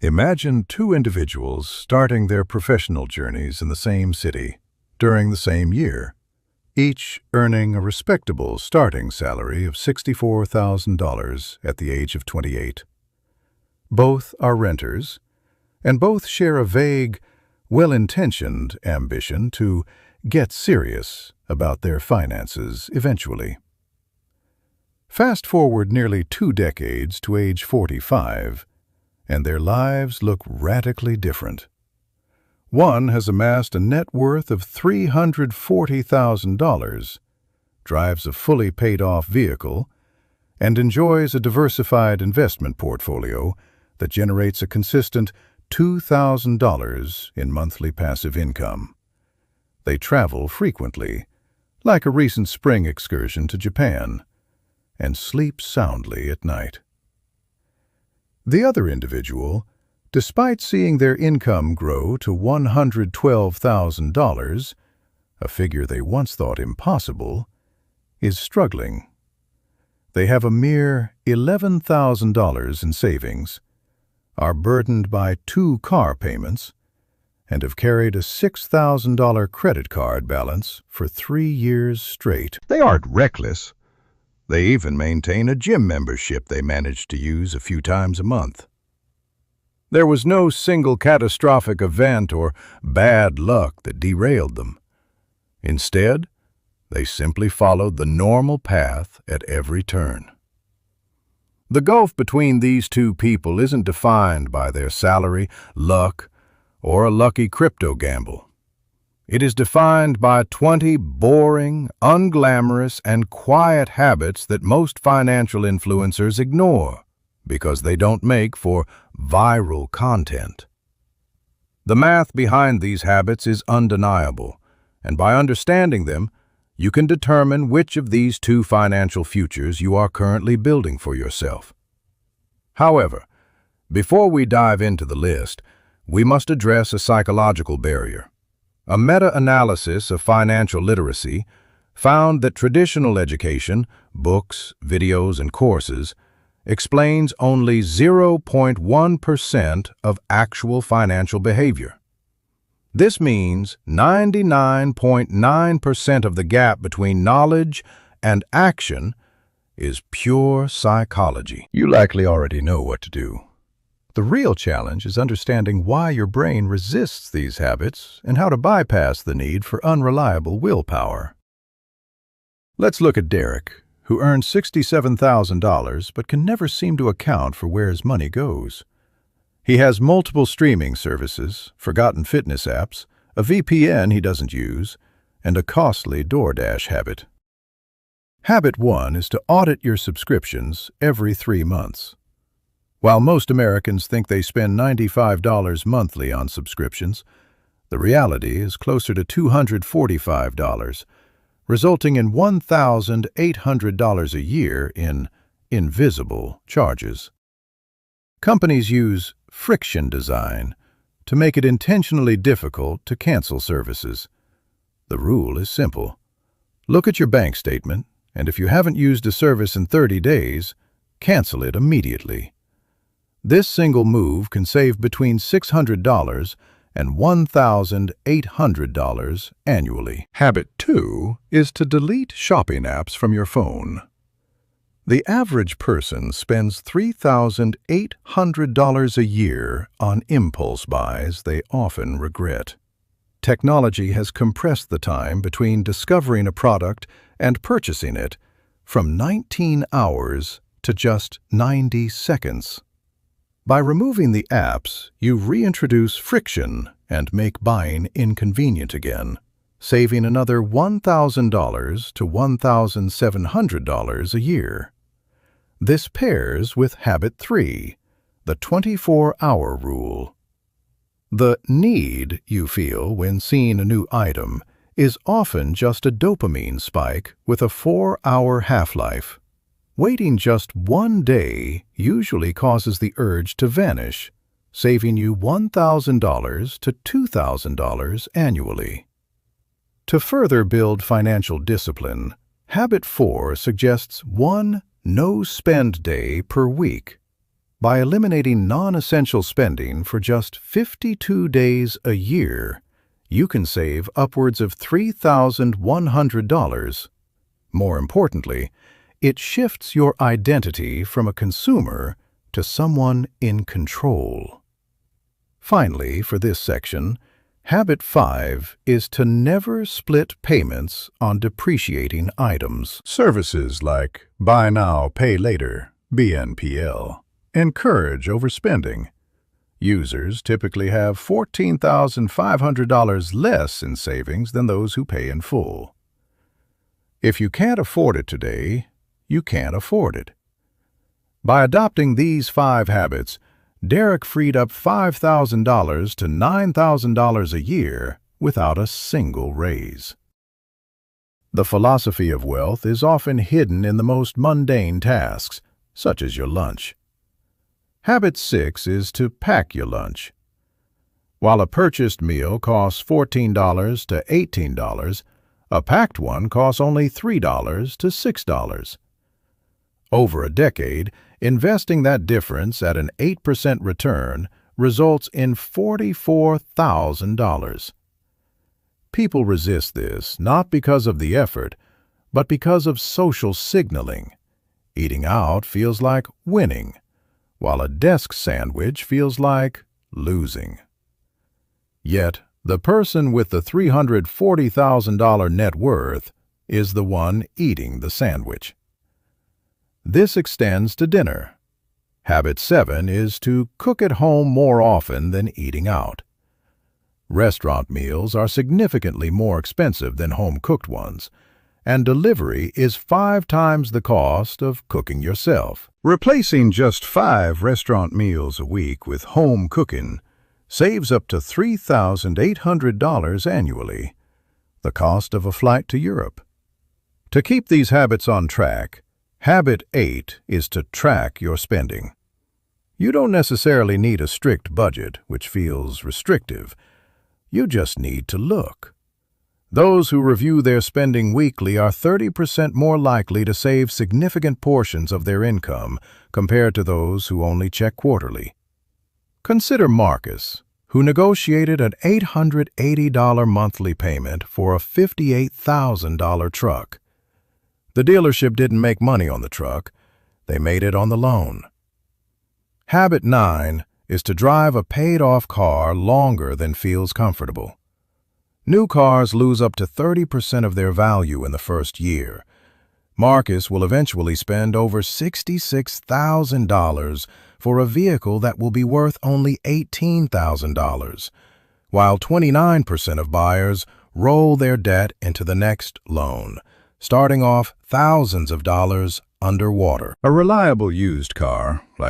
Imagine two individuals starting their professional journeys in the same city during the same year, each earning a respectable starting salary of $64,000 at the age of 28. Both are renters, and both share a vague, well-intentioned ambition to get serious about their finances eventually. Fast forward nearly 2 decades to age 45, and their lives look radically different. One has amassed a net worth of $340,000, drives a fully paid-off vehicle, and enjoys a diversified investment portfolio that generates a consistent $2,000 in monthly passive income. They travel frequently, like a recent spring excursion to Japan, and sleep soundly at night. The other individual, despite seeing their income grow to $112,000, a figure they once thought impossible, is struggling. They have a mere $11,000 in savings, are burdened by 2 car payments, and have carried a $6,000 credit card balance for 3 years straight. They aren't reckless. They even maintain a gym membership they manage to use a few times a month. There was no single catastrophic event or bad luck that derailed them. Instead, they simply followed the normal path at every turn. The gulf between these two people isn't defined by their salary, luck, or a lucky crypto gamble. It is defined by 20 boring, unglamorous, and quiet habits that most financial influencers ignore because they don't make for viral content. The math behind these habits is undeniable, and by understanding them, you can determine which of these 2 financial futures you are currently building for yourself. However, before we dive into the list, we must address a psychological barrier. A meta-analysis of financial literacy found that traditional education, books, videos, and courses, explains only 0.1% of actual financial behavior. This means 99.9% of the gap between knowledge and action is pure psychology. You likely already know what to do. The real challenge is understanding why your brain resists these habits and how to bypass the need for unreliable willpower. Let's look at Derek, who earns $67,000 but can never seem to account for where his money goes. He has multiple streaming services, forgotten fitness apps, a VPN he doesn't use, and a costly DoorDash habit. Habit 1 is to audit your subscriptions every 3 months. While most Americans think they spend $95 monthly on subscriptions, the reality is closer to $245, resulting in $1,800 a year in invisible charges. Companies use friction design to make it intentionally difficult to cancel services. The rule is simple. Look at your bank statement, and if you haven't used a service in 30 days, cancel it immediately. This single move can save between $600 and $1,800 annually. Habit 2 is to delete shopping apps from your phone. The average person spends $3,800 a year on impulse buys they often regret. Technology has compressed the time between discovering a product and purchasing it from 19 hours to just 90 seconds. By removing the apps, you reintroduce friction and make buying inconvenient again, saving another $1,000 to $1,700 a year. This pairs with Habit 3, the 24-hour rule. The need you feel when seeing a new item is often just a dopamine spike with a 4-hour half-life. Waiting just 1 day usually causes the urge to vanish, saving you $1,000 to $2,000 annually. To further build financial discipline, Habit 4 suggests 1 no-spend day per week. By eliminating non-essential spending for just 52 days a year, you can save upwards of $3,100. More importantly, it shifts your identity from a consumer to someone in control. Finally, for this section, Habit 5 is to never split payments on depreciating items. Services like Buy Now, Pay Later, BNPL, encourage overspending. Users typically have $14,500 less in savings than those who pay in full. If you can't afford it today, you can't afford it. By adopting these 5 habits, Derek freed up $5,000 to $9,000 a year without a single raise. The philosophy of wealth is often hidden in the most mundane tasks, such as your lunch. Habit 6 is to pack your lunch. While a purchased meal costs $14 to $18, a packed one costs only $3 to $6. Over a decade, investing that difference at an 8% return results in $44,000. People resist this not because of the effort, but because of social signaling. Eating out feels like winning, while a desk sandwich feels like losing. Yet, the person with the $340,000 net worth is the one eating the sandwich. This extends to dinner. Habit 7 is to cook at home more often than eating out. Restaurant meals are significantly more expensive than home-cooked ones, and delivery is 5 times the cost of cooking yourself. Replacing just 5 restaurant meals a week with home cooking saves up to $3,800 annually, the cost of a flight to Europe. To keep these habits on track, Habit 8 is to track your spending. You don't necessarily need a strict budget, which feels restrictive. You just need to look. Those who review their spending weekly are 30% more likely to save significant portions of their income compared to those who only check quarterly. Consider Marcus, who negotiated an $880 monthly payment for a $58,000 truck. The dealership didn't make money on the truck, they made it on the loan. Habit 9 is to drive a paid-off car longer than feels comfortable. New cars lose up to 30% of their value in the first year. Marcus will eventually spend over $66,000 for a vehicle that will be worth only $18,000, while 29% of buyers roll their debt into the next loan, starting off thousands of dollars underwater. A reliable used car, like